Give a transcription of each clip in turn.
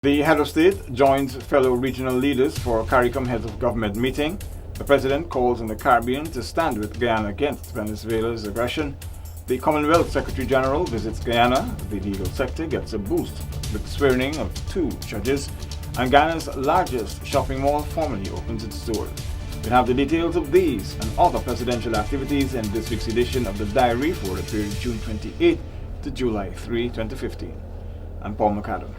The head of state joins fellow regional leaders for CARICOM Heads of Government meeting. The president calls on the Caribbean to stand with Guyana against Venezuela's aggression. The Commonwealth Secretary General visits Guyana. The legal sector gets a boost with swearing of 2 judges. And Guyana's largest shopping mall formally opens its doors. We have the details of these and other presidential activities in this week's edition of the Diary for the period June 28 to July 3, 2015. I'm Paul McAdam.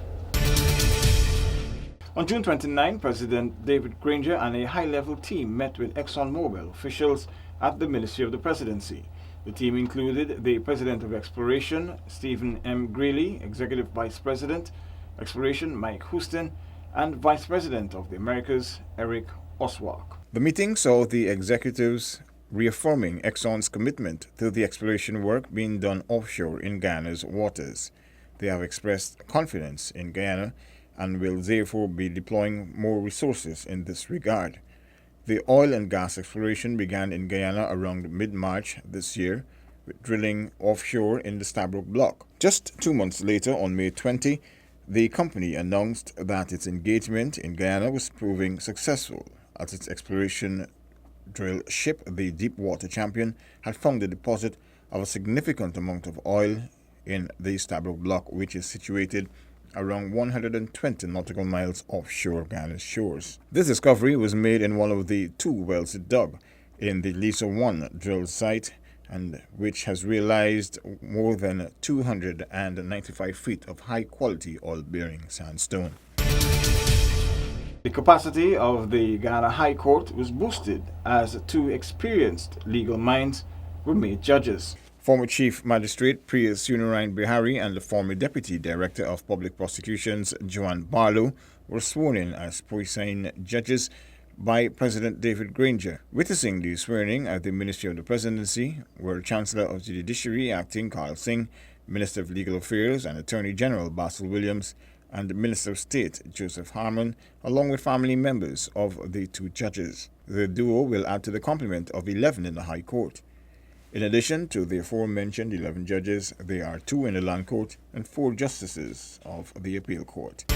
On June 29, President David Granger and a high-level team met with ExxonMobil officials at the Ministry of the Presidency. The team included the President of Exploration, Stephen M. Greeley, Executive Vice President, Exploration, Mike Houston, and Vice President of the Americas, Eric Oswald. The meeting saw the executives reaffirming Exxon's commitment to the exploration work being done offshore in Guyana's waters. They have expressed confidence in Guyana and will therefore be deploying more resources in this regard. The oil and gas exploration began in Guyana around mid-March this year, with drilling offshore in the Stabroek Block. Just 2 months later, on May 20, the company announced that its engagement in Guyana was proving successful, as its exploration drill ship, the Deepwater Champion, had found a deposit of a significant amount of oil in the Stabroek Block, which is situated around 120 nautical miles offshore Guyana's shores. This discovery was made in one of the 2 wells it dug in the Liza 1 drill site, and which has realized more than 295 feet of high-quality oil-bearing sandstone. The capacity of the Guyana High Court was boosted as 2 experienced legal minds were made judges. Former Chief Magistrate Priya Sunarine Bihari and the former Deputy Director of Public Prosecutions Joanne Barlow were sworn in as preside judges by President David Granger. Witnessing the swearing at the Ministry of the Presidency were Chancellor of the Judiciary Acting Karl Singh, Minister of Legal Affairs and Attorney General Basil Williams, and Minister of State Joseph Harmon, along with family members of the 2 judges. The duo will add to the complement of 11 in the High Court. In addition to the aforementioned 11 judges, there are 2 in the Land Court and 4 justices of the Appeal Court.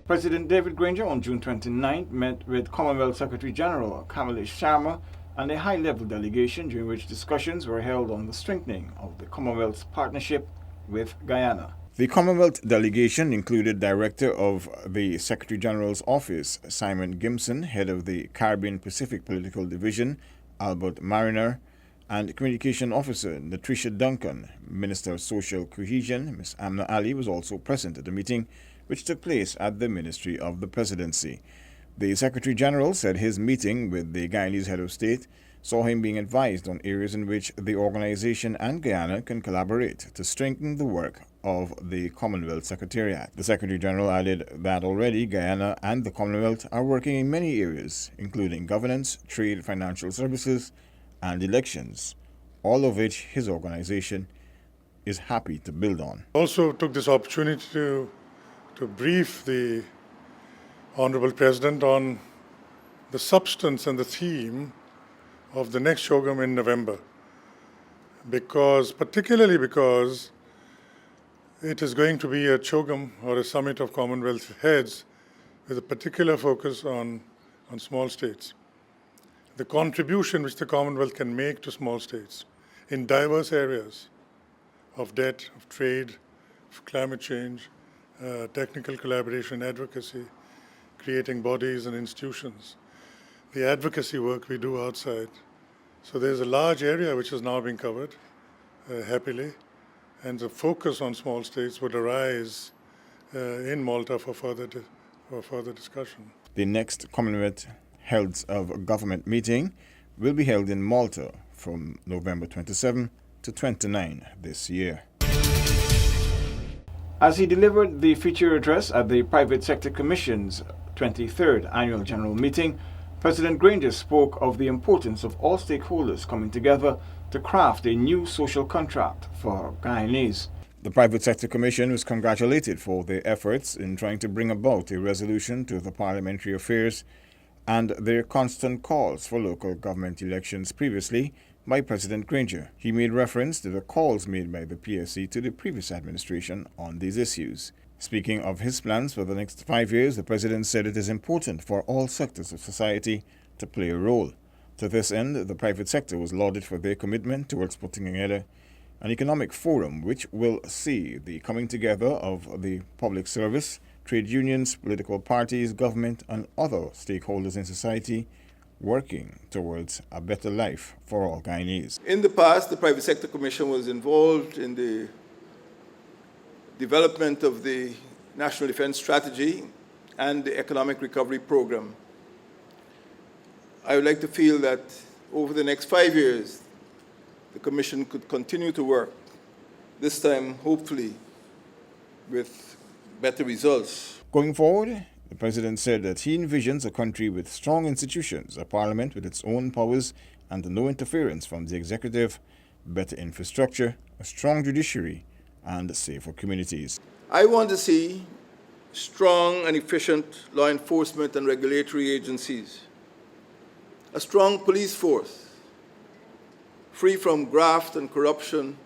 President David Granger on June 29 met with Commonwealth Secretary General Kamlesh Sharma and a high-level delegation, during which discussions were held on the strengthening of the Commonwealth's partnership with Guyana. The Commonwealth delegation included Director of the Secretary General's Office, Simon Gimson, Head of the Caribbean Pacific Political Division, Albert Mariner, and Communication Officer Natricia Duncan. Minister of Social Cohesion, Ms. Amna Ali, was also present at the meeting, which took place at the Ministry of the Presidency. The Secretary General said his meeting with the Guyanese head of state saw him being advised on areas in which the organization and Guyana can collaborate to strengthen the work of the Commonwealth Secretariat. The Secretary General added that already Guyana and the Commonwealth are working in many areas, including governance, trade, financial services, and elections, all of which his organization is happy to build on. Also took this opportunity to brief the Honorable President on the substance and the theme of the next CHOGM in November, particularly because it is going to be a CHOGM or a summit of Commonwealth heads with a particular focus on small states. The contribution which the Commonwealth can make to small states in diverse areas of debt, of trade, of climate change, technical collaboration, advocacy, creating bodies and institutions, the advocacy work we do outside. So there's a large area which is now being covered happily, and the focus on small states would arise in Malta for further discussion. The next Commonwealth Heads of Government meeting will be held in Malta from November 27 to 29 this year. As he delivered the feature address at the Private Sector Commission's 23rd Annual General Meeting, President Granger spoke of the importance of all stakeholders coming together to craft a new social contract for Guyanese. The Private Sector Commission was congratulated for their efforts in trying to bring about a resolution to the parliamentary affairs and their constant calls for local government elections previously by President Granger. He made reference to the calls made by the PSC to the previous administration on these issues. Speaking of his plans for the next 5 years, the president said it is important for all sectors of society to play a role. To this end, the private sector was lauded for their commitment towards putting together an economic forum which will see the coming together of the public service, trade unions, political parties, government, and other stakeholders in society working towards a better life for all Guyanese. In the past, the Private Sector Commission was involved in the development of the National Defense Strategy and the Economic Recovery Program. I would like to feel that over the next 5 years, the Commission could continue to work, this time hopefully with better results. Going forward, the president said that he envisions a country with strong institutions, a parliament with its own powers and no interference from the executive, better infrastructure, a strong judiciary, and safer communities. I want to see strong and efficient law enforcement and regulatory agencies, a strong police force, free from graft and corruption.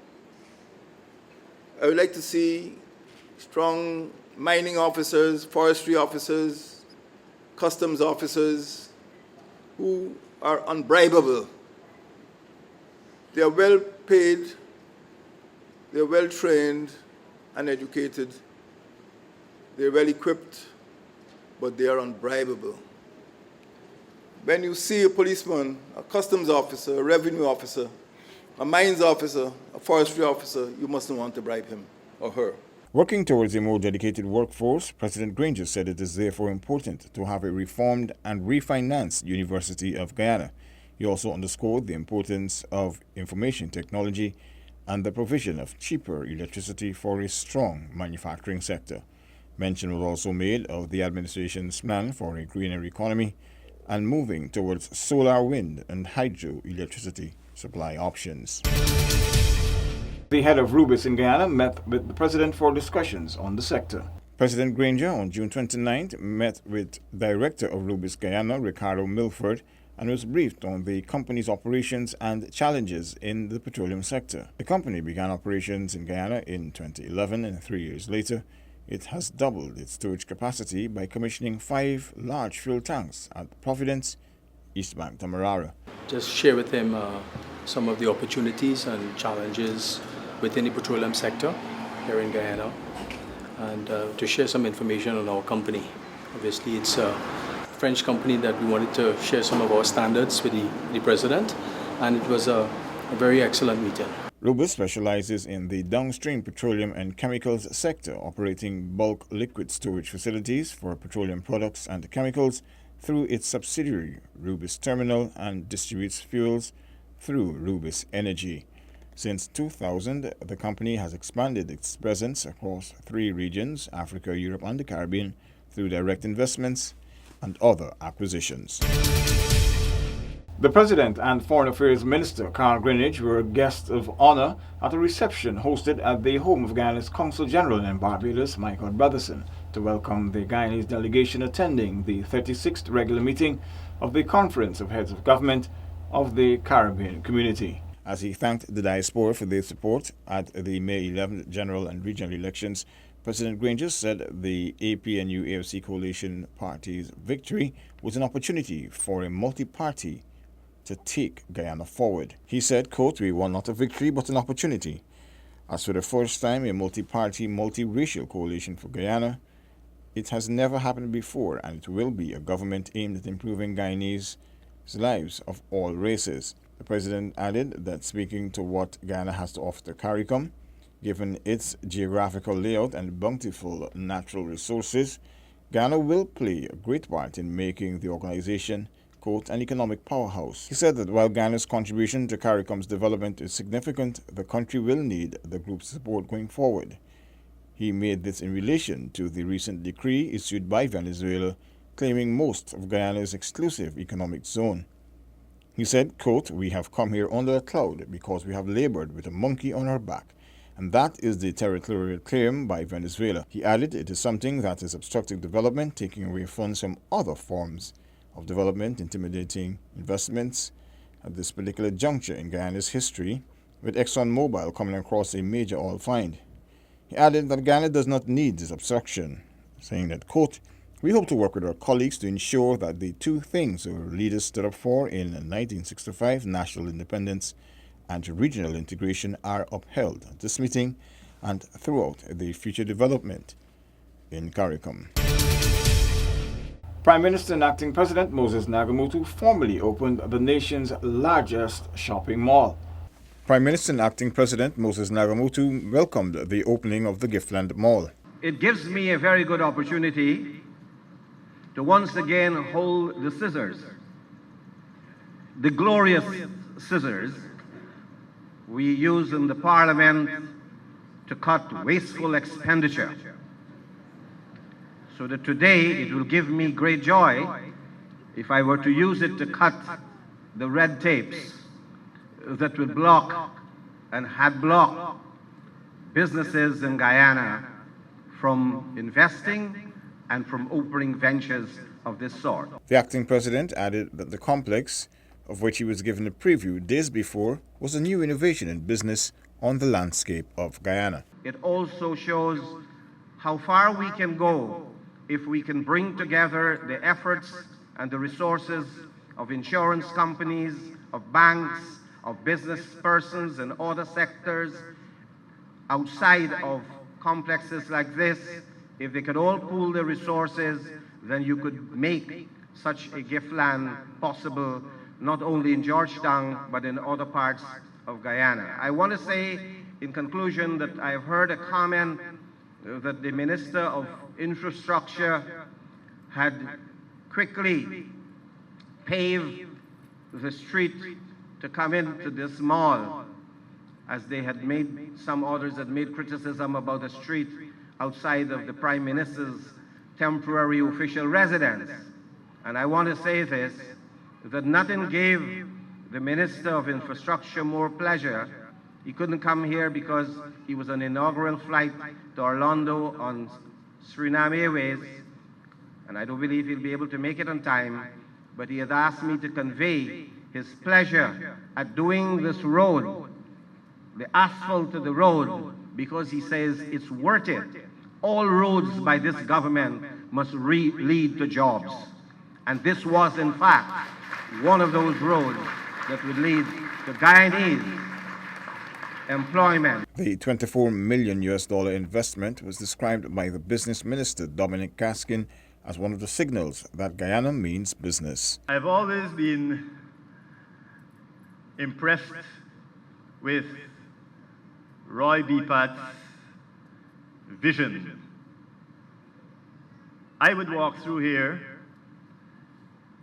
I would like to see strong mining officers, forestry officers, customs officers who are unbribable. They are well paid, they are well trained and educated, they are well equipped, but they are unbribable. When you see a policeman, a customs officer, a revenue officer, a mines officer, a forestry officer, you mustn't want to bribe him or her. Working towards a more dedicated workforce, President Granger said it is therefore important to have a reformed and refinanced University of Guyana. He also underscored the importance of information technology and the provision of cheaper electricity for a strong manufacturing sector. Mention was also made of the administration's plan for a greener economy and moving towards solar, wind, and hydroelectricity supply options. The head of Rubis in Guyana met with the president for discussions on the sector. President Granger on June 29th met with Director of Rubis Guyana, Ricardo Milford, and was briefed on the company's operations and challenges in the petroleum sector. The company began operations in Guyana in 2011, and 3 years later, it has doubled its storage capacity by commissioning 5 large fuel tanks at Providence, East Bank, Tamarara. Just share with him some of the opportunities and challenges within the petroleum sector here in Guyana, and to share some information on our company. Obviously, it's a French company that we wanted to share some of our standards with the president, and it was a very excellent meeting. Rubis specializes in the downstream petroleum and chemicals sector, operating bulk liquid storage facilities for petroleum products and chemicals through its subsidiary Rubis Terminal, and distributes fuels through Rubis Energy. Since 2000, the company has expanded its presence across 3 regions, Africa, Europe, and the Caribbean, through direct investments and other acquisitions. The President and Foreign Affairs Minister, Carl Greenidge, were guests of honor at a reception hosted at the home of Guyana's Consul General in Barbados, Michael Brotherson, to welcome the Guyanese delegation attending the 36th regular meeting of the Conference of Heads of Government of the Caribbean Community. As he thanked the diaspora for their support at the May 11th general and regional elections, President Granger said the APNU-AFC coalition party's victory was an opportunity for a multi-party to take Guyana forward. He said, quote, "We won not a victory but an opportunity. As for the first time a multi-party, multi-racial coalition for Guyana, it has never happened before, and it will be a government aimed at improving Guyanese lives of all races." The president added that speaking to what Guyana has to offer to CARICOM, given its geographical layout and bountiful natural resources, Guyana will play a great part in making the organization, quote, an economic powerhouse. He said that while Guyana's contribution to CARICOM's development is significant, the country will need the group's support going forward. He made this in relation to the recent decree issued by Venezuela claiming most of Guyana's exclusive economic zone. He said, quote, "We have come here under a cloud because we have labored with a monkey on our back, and that is the territorial claim by Venezuela." He added, "It is something that is obstructing development, taking away funds from other forms of development, intimidating investments at this particular juncture in Guyana's history, with ExxonMobil coming across a major oil find." He added that Guyana does not need this obstruction, saying that, quote, "We hope to work with our colleagues to ensure that the two things our leaders stood up for in 1965, national independence and regional integration, are upheld at this meeting and throughout the future development in CARICOM." Prime Minister and Acting President Moses Nagamootoo formally opened the nation's largest shopping mall. Prime Minister and Acting President Moses Nagamootoo welcomed the opening of the Giftland Mall. It gives me a very good opportunity to once again hold the scissors, the glorious scissors we use in the Parliament to cut wasteful expenditure. So that today it will give me great joy if I were to use it to cut the red tapes that would block and had blocked businesses in Guyana from investing and from opening ventures of this sort. The acting president added that the complex, of which he was given a preview days before, was a new innovation in business on the landscape of Guyana. It also shows how far we can go if we can bring together the efforts and the resources of insurance companies, of banks, of business persons and other sectors outside of complexes like this. If they could all pool their resources, then you could make such a Giftland possible, not only in Georgetown, but in other parts of Guyana. I want to say in conclusion that I have heard a comment that the Minister of Infrastructure had quickly paved the street to come into this mall, as they had made, some others had made criticism about the street outside of the Prime Minister's temporary official residence. And I want to say this, that nothing gave the Minister of Infrastructure more pleasure. He couldn't come here because he was on inaugural flight to Orlando on Suriname Airways, and I don't believe he'll be able to make it on time, but he had asked me to convey his pleasure at doing this road, the asphalt to the road, because he says it's worth it. All roads by this government must lead to jobs. And this was, in fact, one of those roads that would lead to Guyanese employment. The $24 million investment was described by the business minister, Dominic Caskin, as one of the signals that Guyana means business. I've always been impressed with Roy B. Pat's vision. I would walk through here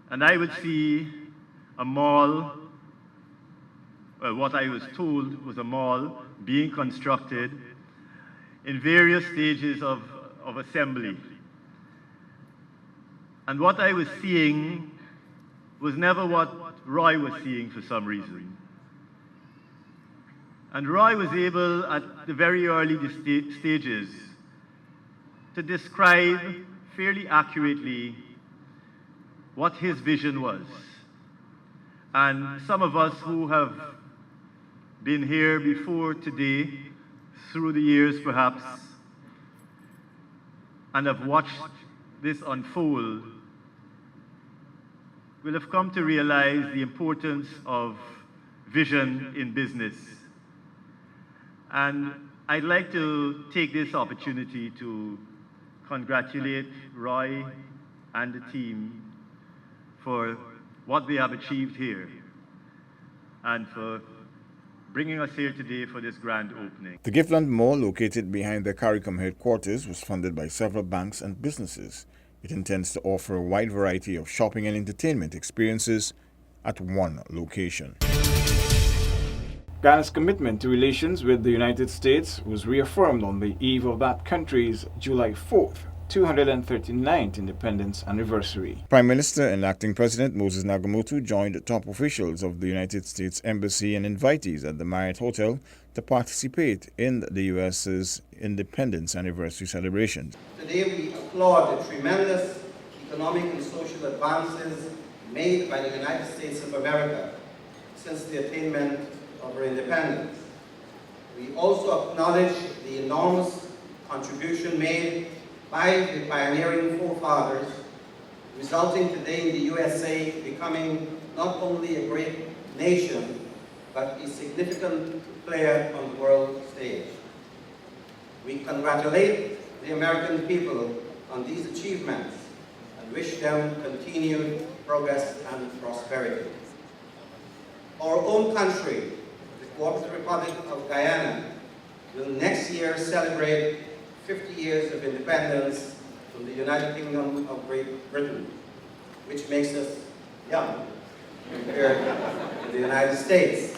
and I would see a mall, what I was told was a mall being constructed in various stages of assembly. And what I was seeing was never what Roy was seeing for some reason. And Roy was able, at the very early stages, to describe fairly accurately what his vision was. And some of us who have been here before today, through the years perhaps, and have watched this unfold, will have come to realize the importance of vision in business. And I'd like to take this opportunity to congratulate Roy and the team for what they have achieved here and for bringing us here today for this grand opening. The Giftland Mall, located behind the CARICOM headquarters, was funded by several banks and businesses. It intends to offer a wide variety of shopping and entertainment experiences at one location. Guyana's commitment to relations with the United States was reaffirmed on the eve of that country's July 4th, 239th independence anniversary. Prime Minister and Acting President Moses Nagamootoo joined top officials of the United States Embassy and invitees at the Marriott Hotel to participate in the U.S.'s independence anniversary celebrations. Today we applaud the tremendous economic and social advances made by the United States of America since the attainment of our independence. We also acknowledge the enormous contribution made by the pioneering forefathers, resulting today in the USA becoming not only a great nation, but a significant player on the world stage. We congratulate the American people on these achievements and wish them continued progress and prosperity. Our own country, the Cooperative Republic of Guyana, will next year celebrate 50 years of independence from the United Kingdom of Great Britain, which makes us young compared to the United States.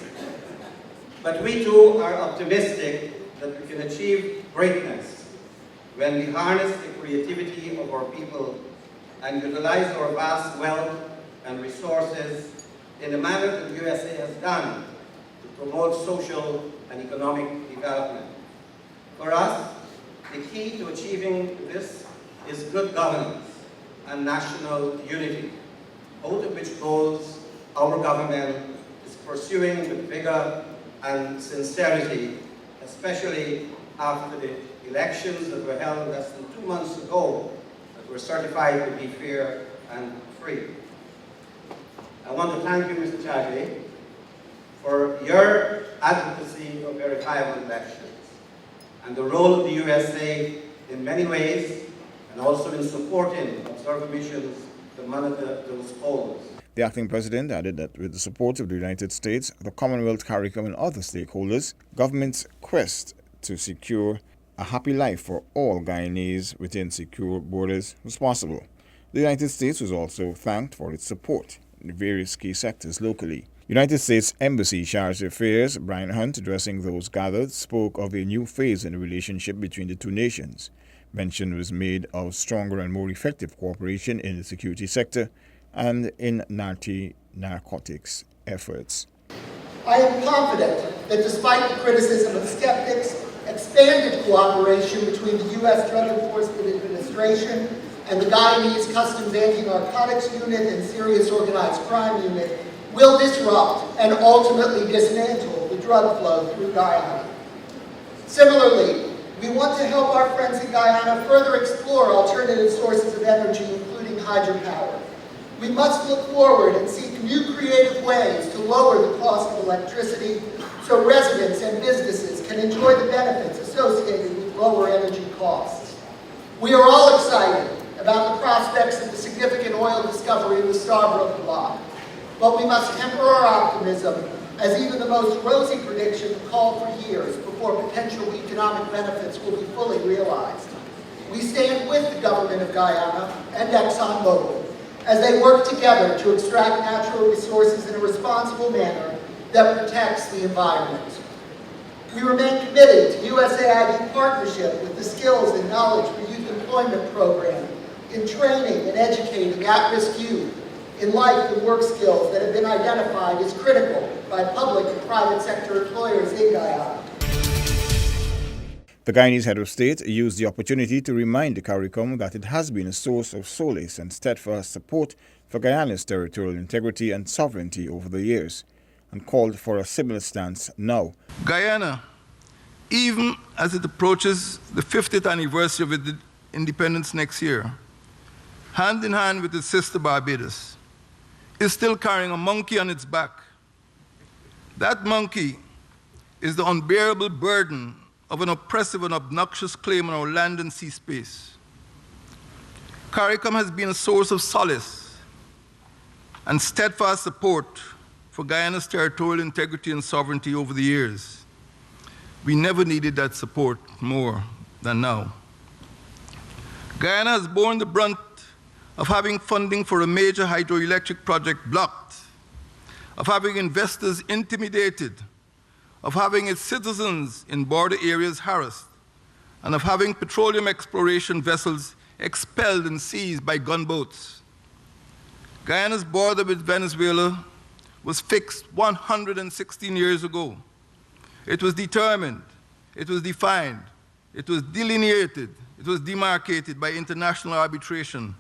But we too are optimistic that we can achieve greatness when we harness the creativity of our people and utilize our vast wealth and resources in the manner that the USA has done to promote social and economic development. For us, the key to achieving this is good governance and national unity, both of which goals our government is pursuing with vigor and sincerity, especially after the elections that were held less than 2 months ago that were certified to be fair and free. I want to thank you, Mr. Chadley, for your advocacy of verifiable elections and the role of the USA in many ways, and also in supporting observer missions to monitor those polls. The acting president added that with the support of the United States, the Commonwealth, CARICOM and other stakeholders, government's quest to secure a happy life for all Guyanese within secure borders was possible. The United States was also thanked for its support in various key sectors locally. United States Embassy Charge Affairs Brian Hunt, addressing those gathered, spoke of a new phase in the relationship between the two nations. Mention was made of stronger and more effective cooperation in the security sector and in anti-narcotics efforts. I am confident that despite the criticism of skeptics, expanded cooperation between the U.S. Drug Enforcement Administration and the Guyanese Customs Anti-Narcotics Unit and Serious Organized Crime Unit will disrupt and ultimately dismantle the drug flow through Guyana. Similarly, we want to help our friends in Guyana further explore alternative sources of energy, including hydropower. We must look forward and seek new creative ways to lower the cost of electricity so residents and businesses can enjoy the benefits associated with lower energy costs. We are all excited about the prospects of the significant oil discovery in the Stabroek Block, but we must temper our optimism, as even the most rosy prediction called for years before potential economic benefits will be fully realized. We stand with the government of Guyana and ExxonMobil as they work together to extract natural resources in a responsible manner that protects the environment. We remain committed to USAID partnership with the Skills and Knowledge for Youth Employment Program in training and educating at-risk youth in life and work skills that have been identified as critical by public and private sector employers in Guyana. The Guyanese head of state used the opportunity to remind the CARICOM that it has been a source of solace and steadfast support for Guyana's territorial integrity and sovereignty over the years, and called for a similar stance now. Guyana, even as it approaches the 50th anniversary of its independence next year, hand in hand with its sister Barbados, is still carrying a monkey on its back. That monkey is the unbearable burden of an oppressive and obnoxious claim on our land and sea space. CARICOM has been a source of solace and steadfast support for Guyana's territorial integrity and sovereignty over the years. We never needed that support more than now. Guyana has borne the brunt of having funding for a major hydroelectric project blocked, of having investors intimidated, of having its citizens in border areas harassed, and of having petroleum exploration vessels expelled and seized by gunboats. Guyana's border with Venezuela was fixed 116 years ago. It was determined, it was defined, it was delineated, it was demarcated by international arbitration.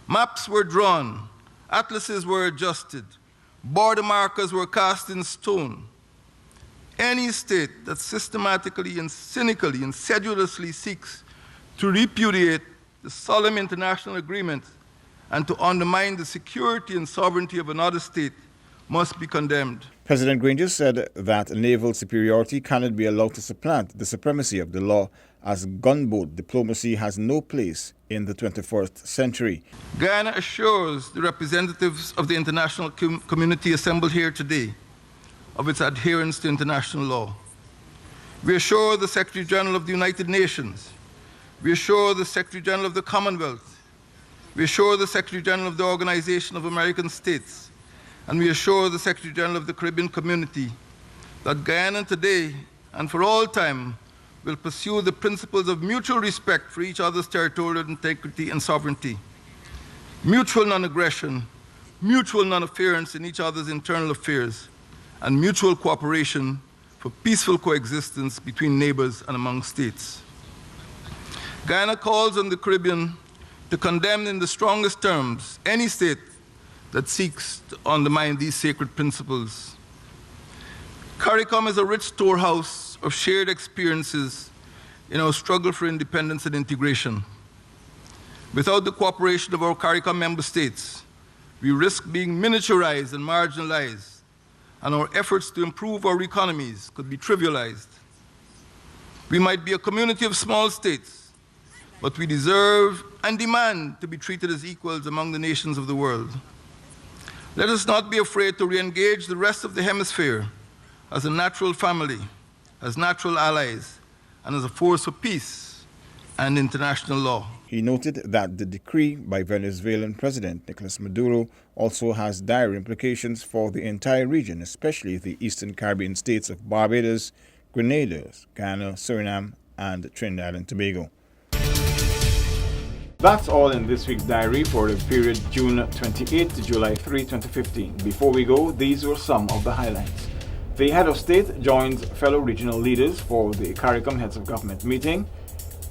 Maps were drawn, atlases were adjusted, border markers were cast in stone. any state that systematically and cynically and sedulously seeks to repudiate the solemn international agreement and to undermine the security and sovereignty of another state must be condemned. President Granger said that naval superiority cannot be allowed to supplant the supremacy of the law, as gunboat diplomacy has no place in the 21st century. Guyana assures the representatives of the international community assembled here today of its adherence to international law. We assure the Secretary General of the United Nations. We assure the Secretary General of the Commonwealth. We assure the Secretary General of the Organization of American States. And we assure the Secretary General of the Caribbean Community that Guyana today and for all time will pursue the principles of mutual respect for each other's territorial integrity and sovereignty, mutual non-aggression, mutual non-interference in each other's internal affairs, and mutual cooperation for peaceful coexistence between neighbors and among states. Guyana calls on the Caribbean to condemn in the strongest terms any state that seeks to undermine these sacred principles. CARICOM is a rich storehouse of shared experiences in our struggle for independence and integration. Without the cooperation of our CARICOM member states, we risk being miniaturized and marginalized, and our efforts to improve our economies could be trivialized. We might be a community of small states, but we deserve and demand to be treated as equals among the nations of the world. Let us not be afraid to re-engage the rest of the hemisphere as a natural family, as natural allies, and as a force for peace and international law. He noted that the decree by Venezuelan President Nicolas Maduro also has dire implications for the entire region, especially the Eastern Caribbean states of Barbados, Grenada, Guyana, Suriname, and Trinidad and Tobago. That's all in this week's diary for the period June 28 to July 3, 2015. Before we go, these were some of the highlights. The head of state joins fellow regional leaders for the CARICOM Heads of Government meeting.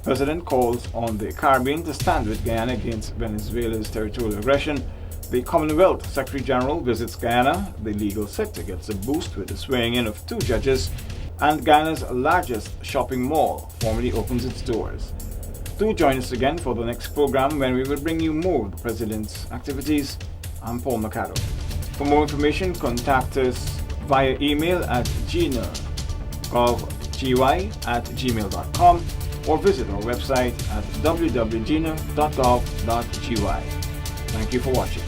President calls on the Caribbean to stand with Guyana against Venezuela's territorial aggression. The Commonwealth Secretary General visits Guyana. The legal sector gets a boost with the swearing in of 2 judges. And Guyana's largest shopping mall formally opens its doors. Do join us again for the next program when we will bring you more of the President's activities. I'm Paul Mercado. For more information, contact us via email at gina.gov.gy@gmail.com or visit our website at www.gina.gov.gy. Thank you for watching.